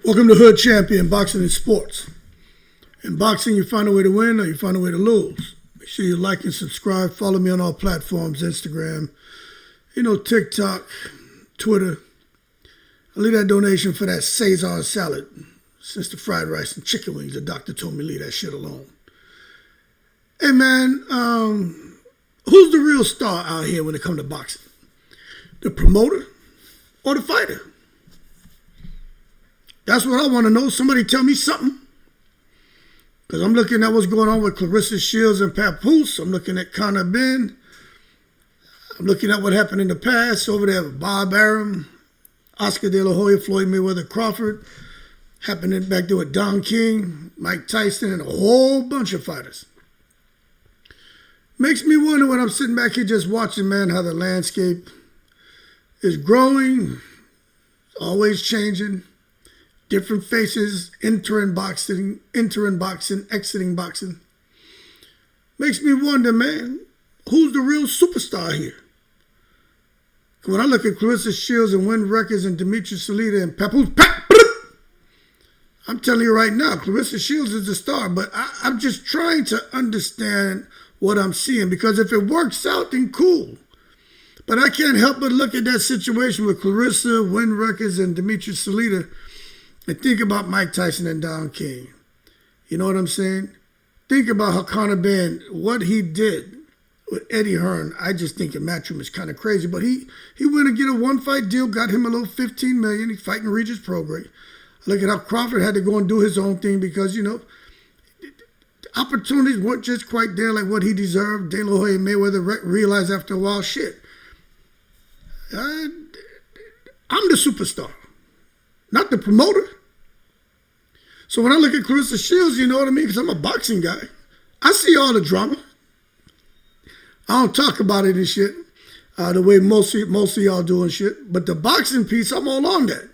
Welcome to Hood Champion Boxing and Sports. In boxing, you find a way to win or you find a way to lose. Make sure you like and subscribe. Follow me on all platforms, Instagram, TikTok, Twitter. I'll leave that donation for that Caesar salad. Since the fried rice and chicken wings, the doctor told me to leave that shit alone. Hey, man, who's the real star out here when it comes to boxing? The promoter or the fighter? That's what I want to know. Somebody tell me something. Because I'm looking at what's going on with Claressa Shields and Papoose. I'm looking at Conor Ben. I'm looking at what happened in the past over there with Bob Arum, Oscar De La Hoya, Floyd Mayweather, Crawford. Happening back there with Don King, Mike Tyson, and a whole bunch of fighters. Makes me wonder when I'm sitting back here just watching, man, how the landscape is growing, always changing. Different faces, entering boxing, exiting boxing. Makes me wonder, man, who's the real superstar here? When I look at Claressa Shields and Wynn Records and Demetrius Salita and Papoose, I'm telling you right now, Claressa Shields is the star, but I'm just trying to understand what I'm seeing, because if it works out, then cool. But I can't help but look at that situation with Claressa, Wynn Records, and Demetrius Salita and think about Mike Tyson and Don King. You know what I'm saying? Think about how Conor Ben, what he did with Eddie Hearn. I just think in Matchroom is kind of crazy. But he went and get a one-fight deal, got him a little $15 million. He's fighting Regis Prograis. Look at how Crawford had to go and do his own thing because, opportunities weren't just quite there like what he deserved. De La Hoya and Mayweather realized after a while, shit, I'm the superstar, not the promoter. So when I look at Claressa Shields, you know what I mean? Because I'm a boxing guy. I see all the drama. I don't talk about it and shit the way most of y'all do and shit. But the boxing piece, I'm all on that.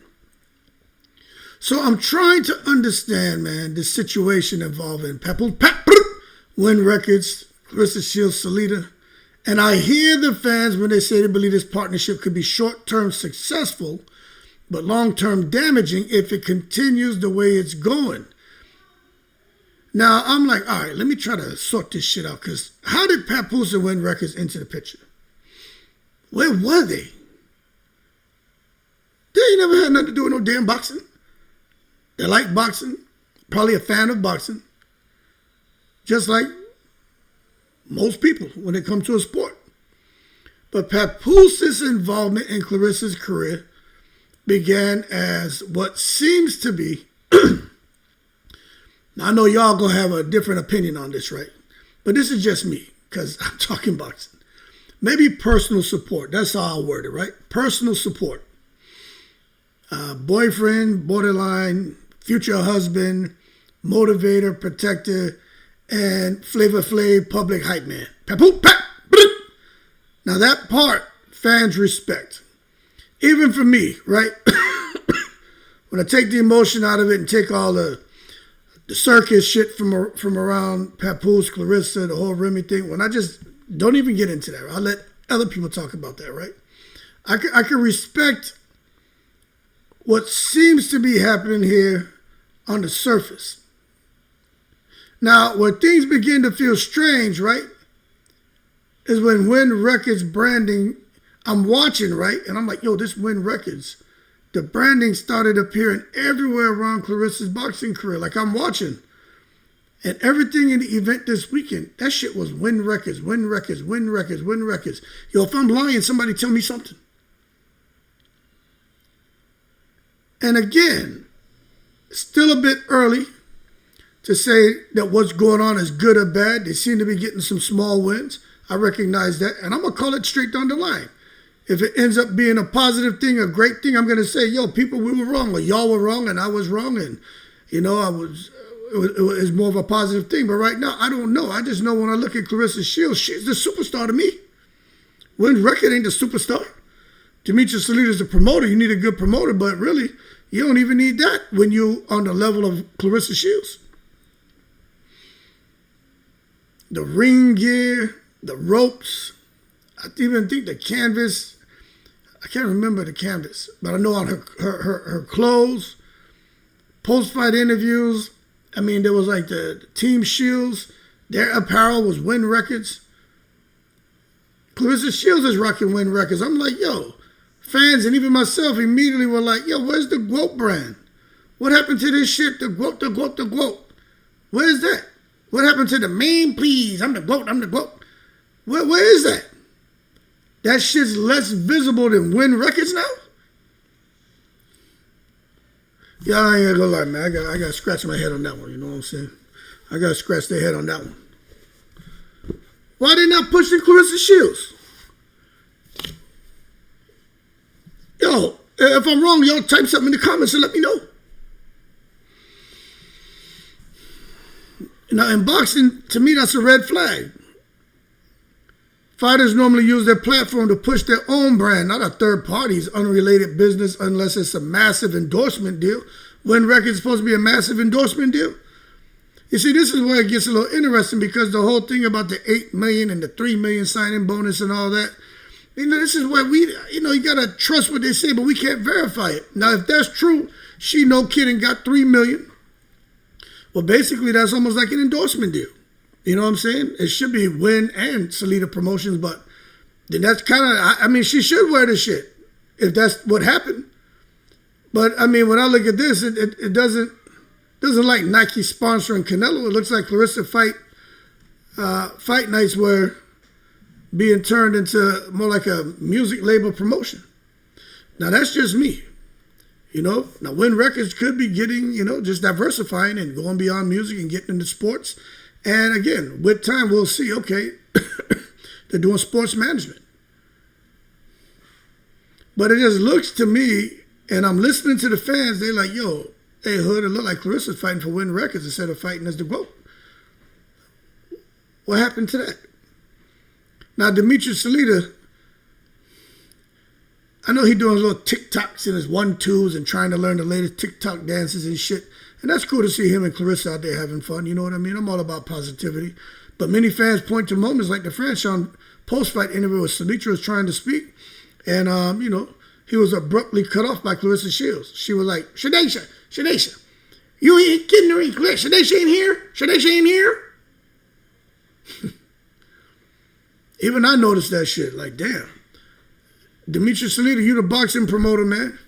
So I'm trying to understand, man, the situation involving Papoose, Wynn Records, Claressa Shields, Salita. And I hear the fans when they say they believe this partnership could be short-term successful, but long-term damaging if it continues the way it's going. Now, I'm like, all right, let me try to sort this shit out, because how did Papoose and Wynn Records enter the picture? Where were they? They ain't never had nothing to do with no damn boxing. They like boxing, probably a fan of boxing, just like most people when it comes to a sport. But Papoose's involvement in Claressa's career began as what seems to be, now I know y'all gonna have a different opinion on this, right? But this is just me, because I'm talking boxing. Maybe personal support, that's how I'll word it, right? Personal support. Boyfriend, borderline, future husband, motivator, protector, and Flavor Flav public hype man. Now that part, fans respect. Even for me, right? When I take the emotion out of it and take all the circus shit from around Papoose, Claressa, the whole Remy thing, when I just don't even get into that, I'll let other people talk about that, right? I can respect what seems to be happening here on the surface. Now, where things begin to feel strange, right, is when Wynn Records branding, I'm watching, right, and I'm like, yo, this Wynn Records, the branding started appearing everywhere around Claressa's boxing career. Like, I'm watching, and everything in the event this weekend, that shit was Wynn Records, Wynn Records, Wynn Records, Wynn Records. Yo, if I'm lying, somebody tell me something. And again, still a bit early to say that what's going on is good or bad. They seem to be getting some small wins. I recognize that. And I'm going to call it straight down the line. If it ends up being a positive thing, a great thing, I'm going to say, yo, people, we were wrong. Or y'all were wrong and I was wrong. And, it was more of a positive thing. But right now, I don't know. I just know when I look at Claressa Shields, she's the superstar to me. Wynn Record ain't the superstar. Demetrius Salita is the promoter. You need a good promoter, but really, you don't even need that when you're on the level of Claressa Shields. The ring gear, the ropes, I even think the canvas, I can't remember the canvas, but I know on her clothes, post-fight interviews. I mean, there was like the Team Shields. Their apparel was Wynn Records. Claressa Shields is rocking Wynn Records. I'm like, yo, fans and even myself immediately were like, yo, where's the GWOAT brand? What happened to this shit? The GWOAT, the GWOAT, the GWOAT. Where's that? What happened to the main please? I'm the GWOAT, I'm the GWOAT. Where is that? That shit's less visible than Wynn Records now? Yeah, I ain't gonna lie, man. I got to scratch my head on that one, you know what I'm saying? I got to scratch their head on that one. Why they not pushing Claressa Shields? Yo, if I'm wrong, y'all type something in the comments and let me know. Now, in boxing, to me, that's a red flag. Fighters normally use their platform to push their own brand, not a third party's unrelated business unless it's a massive endorsement deal. Wynn Records is supposed to be a massive endorsement deal. You see, this is where it gets a little interesting because the whole thing about the $8 million and the $3 million signing bonus and all that, you know, this is where we, you know, you got to trust what they say, but we can't verify it. Now, if that's true, she, no kidding, got $3 million. Well, basically, that's almost like an endorsement deal. You know what I'm saying? It should be Wynn and Salida Promotions, but then that's kind of, I mean, she should wear the shit if that's what happened. But, I mean, when I look at this, it doesn't like Nike sponsoring Canelo. It looks like Claressa fight nights were being turned into more like a music label promotion. Now, that's just me. You know, now Wynn Records could be getting, you know, just diversifying and going beyond music and getting into sports. And again, with time, we'll see, okay, they're doing sports management. But it just looks to me, and I'm listening to the fans, they're like, yo, hey, Hood, it look like Claressa's fighting for Wynn Records instead of fighting as the GWOAT. What happened to that? Now, Demetrius Salida, I know he's doing little TikToks in his 1-2s and trying to learn the latest TikTok dances and shit. And that's cool to see him and Claressa out there having fun. You know what I mean? I'm all about positivity. But many fans point to moments like the Franchon post-fight interview where Salida was trying to speak. And, you know, he was abruptly cut off by Claressa Shields. She was like, Shadesha, you ain't kidding her. Shadesha ain't here? Shadesha ain't here? Even I noticed that shit. Like, damn. Demetrius Salida, you the boxing promoter, man.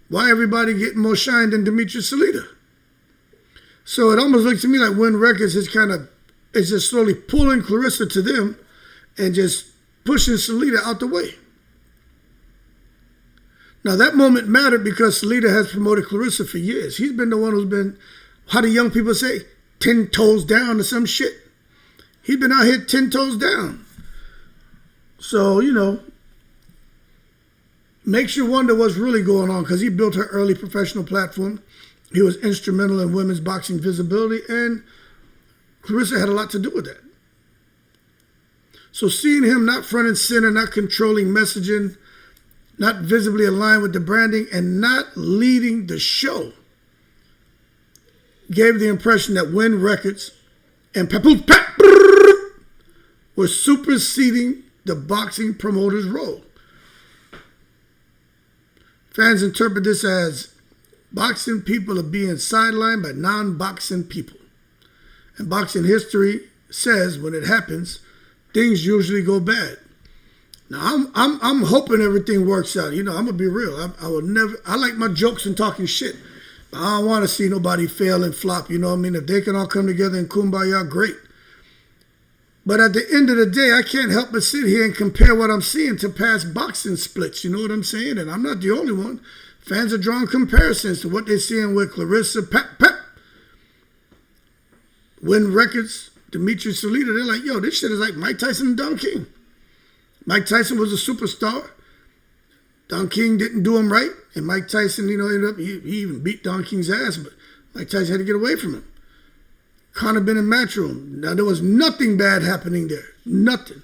Why everybody getting more shine than Demetrius Salida? So it almost looks to me like Wynn Records is just slowly pulling Claressa to them and just pushing Salida out the way. Now that moment mattered because Salida has promoted Claressa for years. He's been the one who's been, how do young people say, 10 toes down or some shit. He's been out here 10 toes down. So, you know, makes you wonder what's really going on because he built her early professional platform. He was instrumental in women's boxing visibility, and Claressa had a lot to do with that. So seeing him not front and center, not controlling messaging, not visibly aligned with the branding, and not leading the show gave the impression that Wynn Records and Papoose were superseding the boxing promoter's role. Fans interpret this as boxing people are being sidelined by non-boxing people. And boxing history says when it happens, things usually go bad. Now I'm hoping everything works out. You know, I'm gonna be real. I like my jokes and talking shit. But I don't want to see nobody fail and flop. You know what I mean? If they can all come together in kumbaya, great. But at the end of the day, I can't help but sit here and compare what I'm seeing to past boxing splits. You know what I'm saying? And I'm not the only one. Fans are drawing comparisons to what they're seeing with Claressa, Wynn Records, Demetrius Salida. They're like, yo, this shit is like Mike Tyson and Don King. Mike Tyson was a superstar. Don King didn't do him right. And Mike Tyson, you know, ended up, he even beat Don King's ass, but Mike Tyson had to get away from him. Conor been in Matchroom. Now, there was nothing bad happening there. Nothing.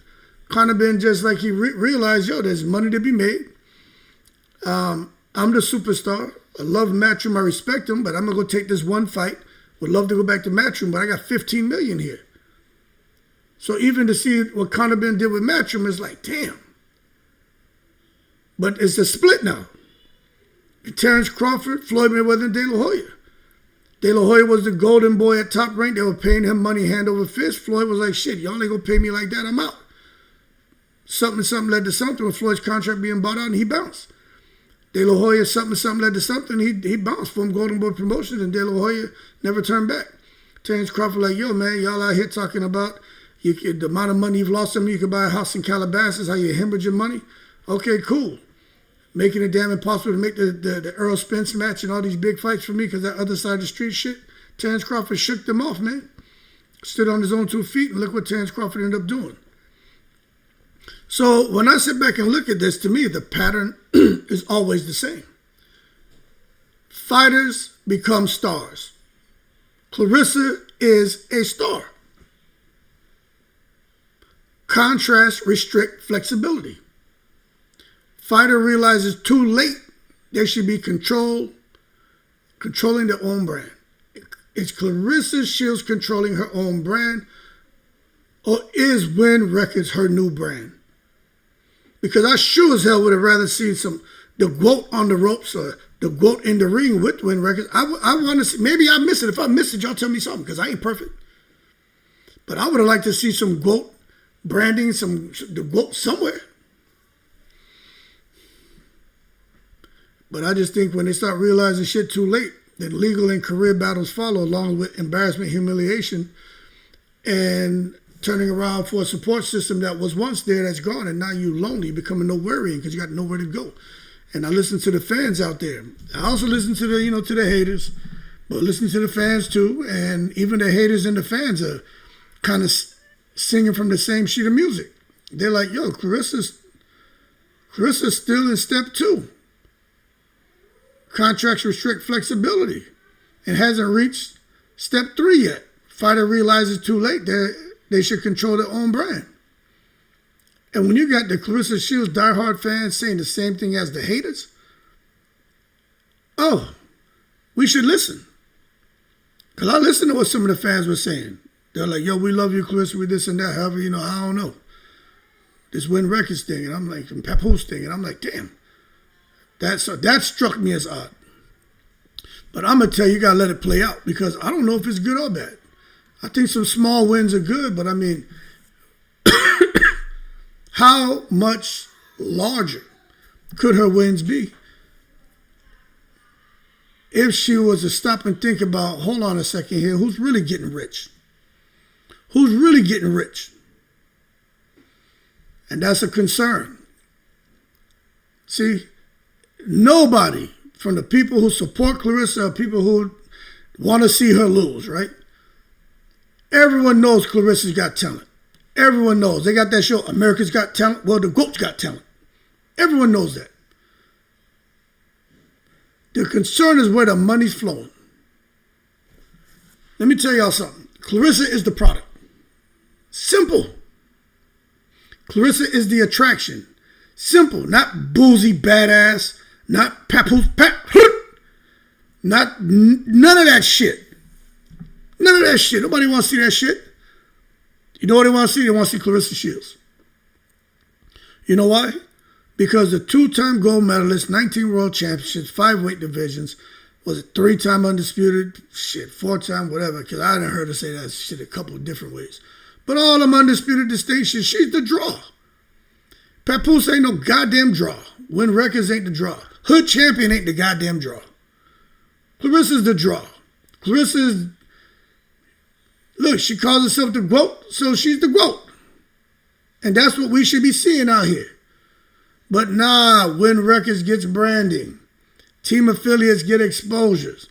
Conor been just like he realized, yo, there's money to be made. I'm the superstar. I love Matchroom. I respect him, but I'm going to go take this one fight. Would love to go back to Matchroom, but I got $15 million here. So even to see what Conor Ben did with Matchroom is like, damn. But it's a split now. Terrence Crawford, Floyd Mayweather, and De La Hoya. De La Hoya was the golden boy at Top Rank. They were paying him money hand over fist. Floyd was like, shit, y'all ain't gonna pay me like that, I'm out. Something led to something with Floyd's contract being bought out, and he bounced. De La Hoya, something led to something, he bounced from Golden Boy Promotions, and De La Hoya never turned back. Terrence Crawford like, yo, man, y'all out here talking about the amount of money you've lost on me. You could buy a house in Calabasas, how you hemorrhage money. Okay, cool. Making it damn impossible to make the Earl Spence match and all these big fights for me because that other side of the street shit. Terrence Crawford shook them off, man. Stood on his own 2 feet, and look what Terrence Crawford ended up doing. So when I sit back and look at this, to me, the pattern is always the same. Fighters become stars. Claressa is a star. Contrast, restrict, flexibility. Fighter realizes too late they should be controlling their own brand. Is Claressa Shields controlling her own brand, or is Wynn Records her new brand? Because I sure as hell would have rather seen the GWOAT on the ropes or the GWOAT in the ring with Wynn Records. I want to see, maybe I miss it. If I miss it, y'all tell me something, because I ain't perfect. But I would have liked to see some GWOAT branding, the GWOAT somewhere. But I just think when they start realizing shit too late, that legal and career battles follow, along with embarrassment, humiliation, and turning around for a support system that was once there that's gone, and now you lonely, becoming no worrying because you got nowhere to go. And I listen to the fans out there. I also listen to the haters, but listen to the fans too. And even the haters and the fans are kind of singing from the same sheet of music. They're like, yo, Claressa's still in step 2. Contracts restrict flexibility and hasn't reached step 3 yet. Fighter realizes too late they should control their own brand. And when you got the Claressa Shields diehard fans saying the same thing as the haters, we should listen. Because I listened to what some of the fans were saying. They're like, yo, we love you, Claressa, we this and that. However, I don't know. This Wynn Records thing, and I'm like, and Papoose thing, and I'm like, damn. That struck me as odd. But I'm going to tell you, you got to let it play out, because I don't know if it's good or bad. I think some small wins are good, but I mean, how much larger could her wins be if she was to stop and think about, hold on a second here, who's really getting rich? Who's really getting rich? And that's a concern. See, nobody from the people who support Claressa or people who want to see her lose, right? Everyone knows Claressa's got talent. Everyone knows. They got that show, America's Got Talent. Well, the GOAT's got talent. Everyone knows that. The concern is where the money's flowing. Let me tell y'all something. Claressa is the product. Simple. Claressa is the attraction. Simple. Not boozy badass. Not Papoose. None of that shit. None of that shit. Nobody wants to see that shit. You know what they want to see? They want to see Claressa Shields. You know why? Because the 2-time gold medalist, 19 world championships, 5 weight divisions, was it 3-time undisputed? Shit, 4-time, whatever, because I didn't heard her say that shit a couple of different ways. But all them undisputed distinctions, she's the draw. Papoose ain't no goddamn draw. Wynn Records ain't the draw. Hood champion ain't the goddamn draw. Claressa's the draw. Claressa's, look, she calls herself the GWOAT, so she's the GWOAT. And that's what we should be seeing out here. But nah, Wynn Records gets branding. Team affiliates get exposures.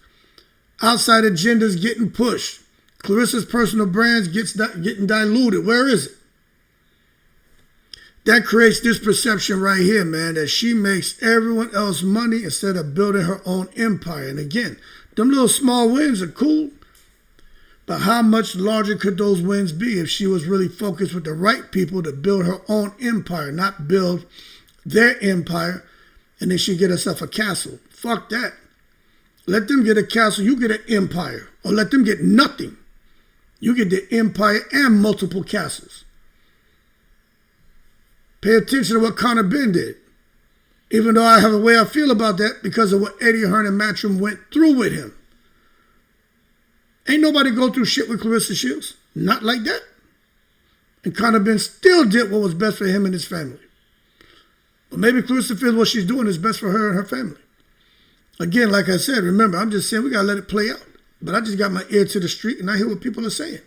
Outside agendas getting pushed. Claressa's personal brands getting diluted. Where is it? That creates this perception right here, man, that she makes everyone else money instead of building her own empire. And again, them little small wins are cool, but how much larger could those wins be if she was really focused with the right people to build her own empire, not build their empire, and then she get herself a castle? Fuck that. Let them get a castle, you get an empire. Or let them get nothing. You get the empire and multiple castles. Pay attention to what Conor Benn did. Even though I have a way I feel about that because of what Eddie Hearn and Matchroom went through with him. Ain't nobody go through shit with Claressa Shields. Not like that. And Conor Ben still did what was best for him and his family. But maybe Claressa feels what she's doing is best for her and her family. Again, like I said, remember, I'm just saying we got to let it play out. But I just got my ear to the street and I hear what people are saying.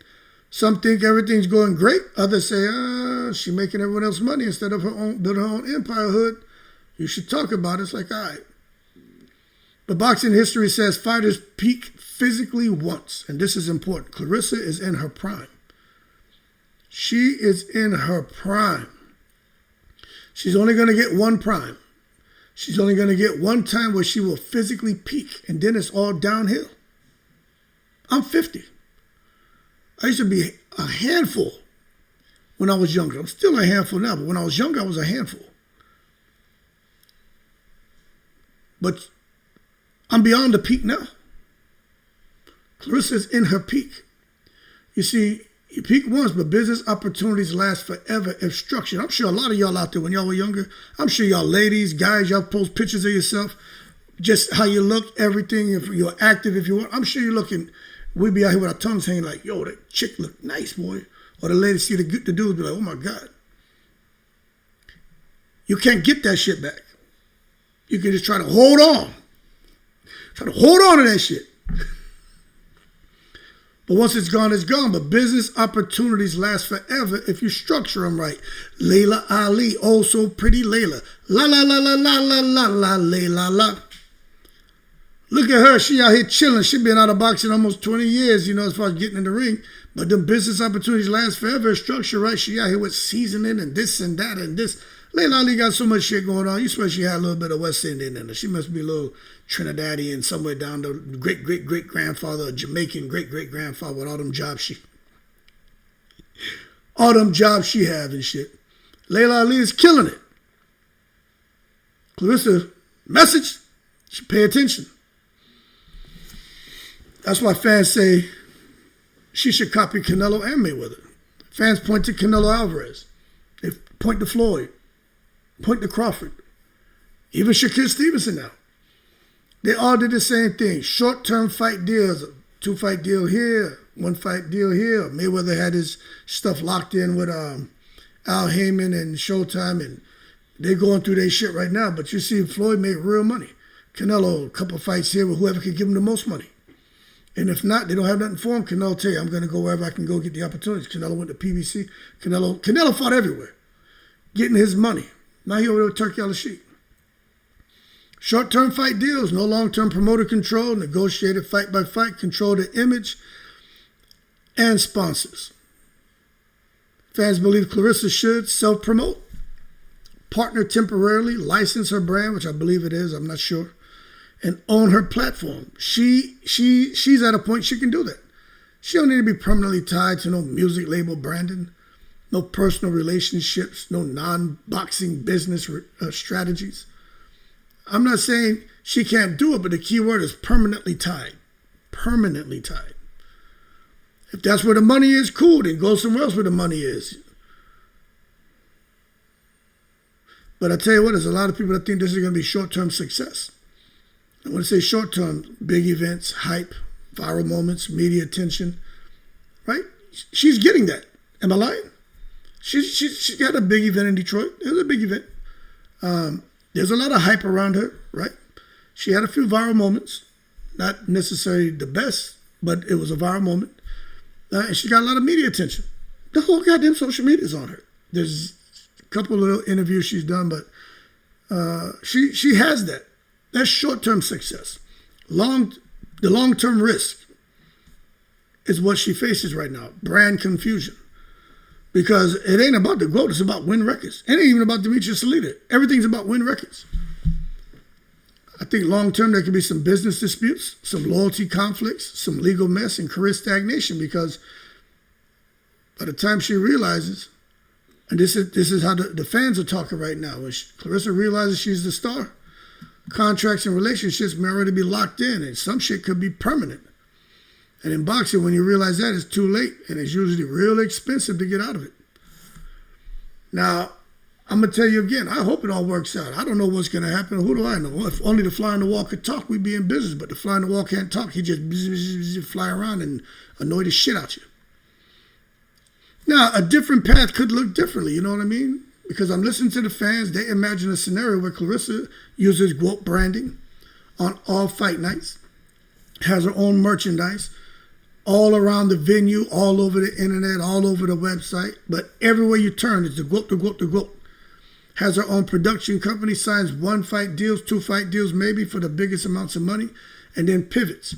Some think everything's going great. Others say, she's making everyone else money instead of building her own empire hood. You should talk about it. It's like, all right. But boxing history says fighters peak physically once. And this is important. Claressa is in her prime. She is in her prime. She's only going to get one prime. She's only going to get one time where she will physically peak. And then it's all downhill. I'm 50. I used to be a handful when I was younger. I'm still a handful now, but when I was younger, I was a handful. But I'm beyond the peak now. Claressa's in her peak. You see, you peak once, but business opportunities last forever if structured. I'm sure a lot of y'all out there, when y'all were younger, I'm sure y'all ladies, guys, y'all post pictures of yourself, just how you look, everything, if you're active, if you want. I'm sure you're looking. We be out here with our tongues hanging like, yo, that chick look nice, boy. Or the ladies see the dudes be like, oh my God. You can't get that shit back. You can just try to hold on. Try to hold on to that shit. But once it's gone, it's gone. But business opportunities last forever if you structure them right. Layla Ali, oh so pretty Layla. La la la la la la la la la la. Look at her. She out here chilling. She been out of boxing almost 20 years, as far as getting in the ring. But the business opportunities last forever. Structure right. She out here with seasoning and this and that and this. Layla Ali got so much shit going on. You swear she had a little bit of West Indian in her. She must be a little Trinidadian somewhere down the great-great-great-grandfather, or Jamaican great-great-grandfather with all them jobs she have and shit. Layla Ali is killing it. Claressa, message, she pay attention. That's why fans say she should copy Canelo and Mayweather. Fans point to Canelo Alvarez. They point to Floyd. Point to Crawford. Even Shakur Stevenson now. They all did the same thing. Short-term fight deals. 2-fight deal here. 1-fight deal here. Mayweather had his stuff locked in with Al Heyman and Showtime, and they're going through their shit right now. But you see Floyd made real money. Canelo, a couple fights here with whoever could give him the most money. And if not, they don't have nothing for him. Canelo tell you, I'm going to go wherever I can go get the opportunities. Canelo went to PBC. Canelo fought everywhere, getting his money. Now he over there with Turkey Al-Sheikh. Short-term fight deals, no long-term promoter control, negotiated fight by fight, control the image, and sponsors. Fans believe Claressa should self-promote, partner temporarily, license her brand, which I believe it is, I'm not sure, and own her platform. She's at a point she can do that. She don't need to be permanently tied to no music label branding, no personal relationships, no non-boxing business strategies. I'm not saying she can't do it, but the key word is permanently tied. Permanently tied. If that's where the money is, cool, then go somewhere else where the money is. But I tell you what, there's a lot of people that think this is going to be short-term success. I want to say short-term, big events, hype, viral moments, media attention, right? She's getting that. Am I lying? She got a big event in Detroit. It was a big event. There's a lot of hype around her, right? She had a few viral moments. Not necessarily the best, but it was a viral moment. And she got a lot of media attention. The whole goddamn social media is on her. There's a couple of little interviews she's done, but she has that. That's short-term success. The long-term risk is what she faces right now. Brand confusion. Because it ain't about the GWOAT, it's about Wynn Records. It ain't even about Demetrius Salita. Everything's about Wynn Records. I think long-term there could be some business disputes, some loyalty conflicts, some legal mess, and career stagnation, because by the time she realizes, and this is how the fans are talking right now, when Claressa realizes she's the star, contracts and relationships may already be locked in, and some shit could be permanent. And in boxing, when you realize that, it's too late, and it's usually real expensive to get out of it. Now, I'm going to tell you again, I hope it all works out. I don't know what's going to happen. Who do I know? If only the fly on the wall could talk, we'd be in business. But the fly on the wall can't talk. He just fly around and annoy the shit out you. Now, a different path could look differently, you know what I mean? Because I'm listening to the fans. They imagine a scenario where Claressa uses GWOAT branding on all fight nights, has her own merchandise, all around the venue, all over the internet, all over the website. But everywhere you turn, it's the GWOAT, the GWOAT, the GWOAT. Has her own production company, signs 1 fight deals, 2 fight deals maybe for the biggest amounts of money, and then pivots.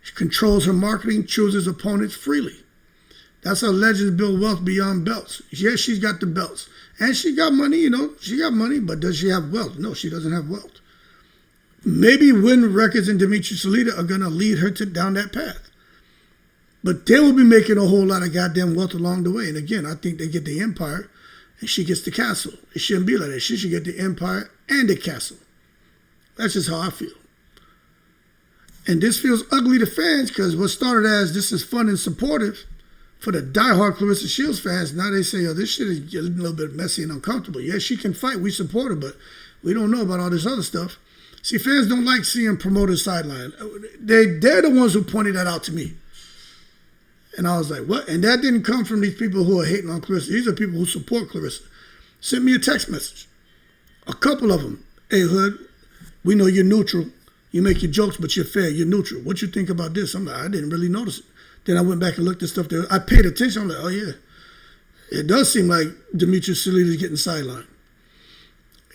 She controls her marketing, chooses opponents freely. That's how legends build wealth beyond belts. Yes, she's got the belts. And she got money, you know. She got money, but does she have wealth? No, she doesn't have wealth. Maybe Wynn Records and Demetrius Salita are going to lead her down that path. But they will be making a whole lot of goddamn wealth along the way. And again, I think they get the empire and she gets the castle. It shouldn't be like that. She should get the empire and the castle. That's just how I feel. And this feels ugly to fans because what started as this is fun and supportive for the diehard Claressa Shields fans, now they say, oh, this shit is a little bit messy and uncomfortable. Yeah, she can fight. We support her, but we don't know about all this other stuff. See, fans don't like seeing promoters sideline. They're the ones who pointed that out to me. And I was like, what? And that didn't come from these people who are hating on Claressa. These are people who support Claressa. Sent me a text message. A couple of them. Hey, Hood, we know you're neutral. You make your jokes, but you're fair. You're neutral. What you think about this? I'm like, I didn't really notice it. Then I went back and looked at stuff there. I paid attention. I'm like, oh, yeah. It does seem like Demetrius Salita is getting sidelined.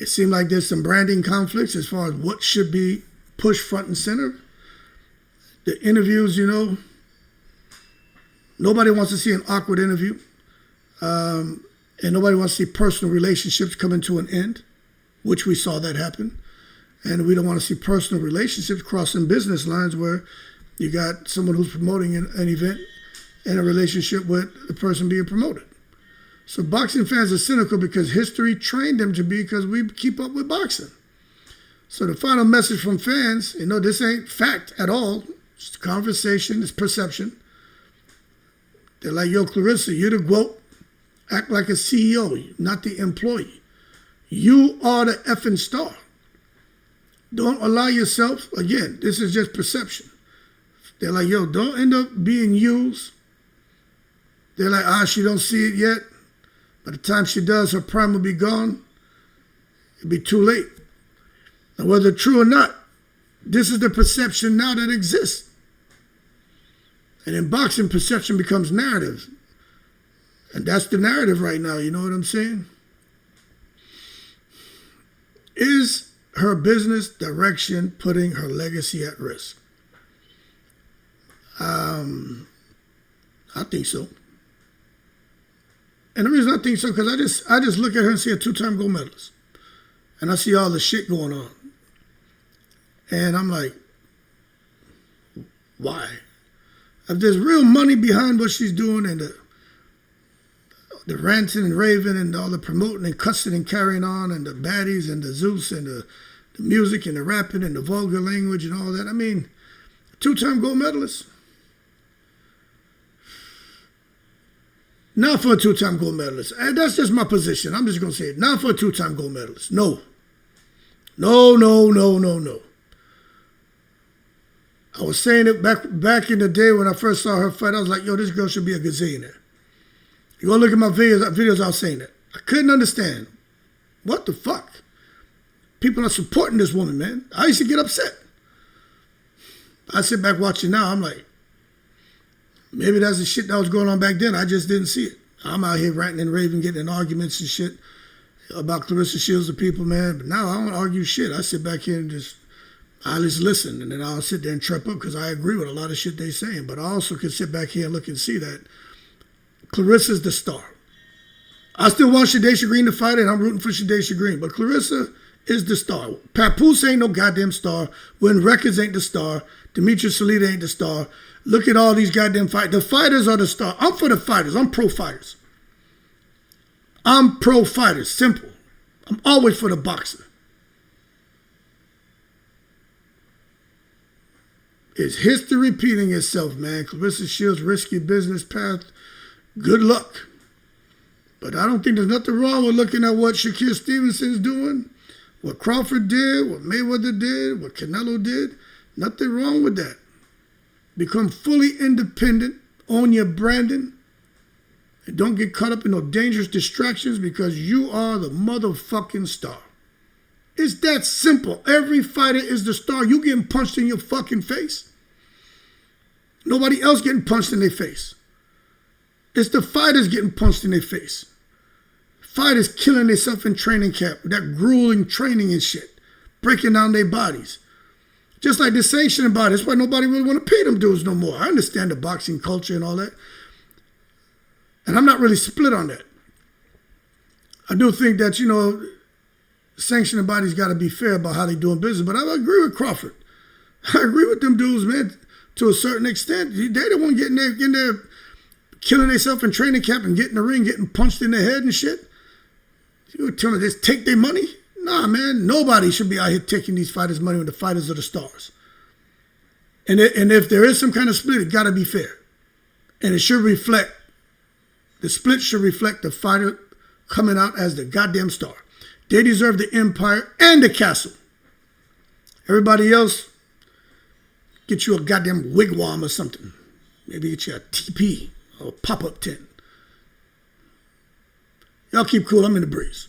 It seemed like there's some branding conflicts as far as what should be pushed front and center. The interviews, you know, nobody wants to see an awkward interview. And nobody wants to see personal relationships coming to an end, which we saw that happen. And we don't want to see personal relationships crossing business lines where you got someone who's promoting an event in a relationship with the person being promoted. So boxing fans are cynical because history trained them to be because we keep up with boxing. So the final message from fans, you know, this ain't fact at all. It's conversation, it's perception. They're like, yo, Claressa, you're the GWOAT. Act like a CEO, not the employee. You are the effing star. Don't allow yourself, again, this is just perception. They're like, yo, don't end up being used. They're like, she don't see it yet. By the time she does, her prime will be gone. It'll be too late. Now, whether true or not, this is the perception now that exists. And in boxing, perception becomes narrative. And that's the narrative right now, you know what I'm saying? Is her business direction putting her legacy at risk? I think so. And the reason I think so, because I just look at her and see a 2-time gold medalist. And I see all the shit going on. And I'm like, why? If there's real money behind what she's doing and the ranting and raving and all the promoting and cussing and carrying on and the baddies and the Zeus and the music and the rapping and the vulgar language and all that, I mean, 2-time gold medalist. Not for a 2-time gold medalist. And that's just my position. I'm just going to say it. Not for a 2-time gold medalist. No. No, no, no, no, no. I was saying it back in the day when I first saw her fight. I was like, yo, this girl should be a gazillionaire. You go look at my videos, I was saying that. I couldn't understand. What the fuck? People are supporting this woman, man. I used to get upset. I sit back watching now, I'm like, maybe that's the shit that was going on back then. I just didn't see it. I'm out here ranting and raving, getting in arguments and shit about Claressa Shields to people, man. But now I don't argue shit. I sit back here and I just listen. And then I'll sit there and trip up because I agree with a lot of shit they saying. But I also can sit back here and look and see that Claressa's the star. I still want Shadaysha Green to fight and I'm rooting for Shadaysha Green. But Claressa is the star. Papoose ain't no goddamn star. Wynn Records ain't the star. Demetrius Salita ain't the star. Look at all these goddamn fighters. The fighters are the star. I'm for the fighters. I'm pro fighters. I'm pro fighters. Simple. I'm always for the boxer. Is history repeating itself, man? Claressa Shields' risky business path. Good luck. But I don't think there's nothing wrong with looking at what Shakur Stevenson's doing, what Crawford did, what Mayweather did, what Canelo did. Nothing wrong with that. Become fully independent, own your branding, and don't get caught up in no dangerous distractions because you are the motherfucking star. It's that simple. Every fighter is the star. You getting punched in your fucking face. Nobody else getting punched in their face. It's the fighters getting punched in their face. Fighters killing themselves in training camp. That grueling training and shit. Breaking down their bodies. Just like the sanctioning body. That's why nobody really want to pay them dudes no more. I understand the boxing culture and all that. And I'm not really split on that. I do think that, sanctioning bodies got to be fair about how they doing business. But I agree with Crawford. I agree with them dudes, man, to a certain extent. They the one getting there, killing themselves in training camp and getting in the ring, getting punched in the head and shit. You tell me just take their money? Nah, man. Nobody should be out here taking these fighters' money when the fighters are the stars. And if there is some kind of split, it got to be fair. And it should reflect, the split should reflect the fighter coming out as the goddamn star. They deserve the empire and the castle. Everybody else, get you a goddamn wigwam or something. Maybe get you a TP or a pop-up tent. Y'all keep cool. I'm in the breeze.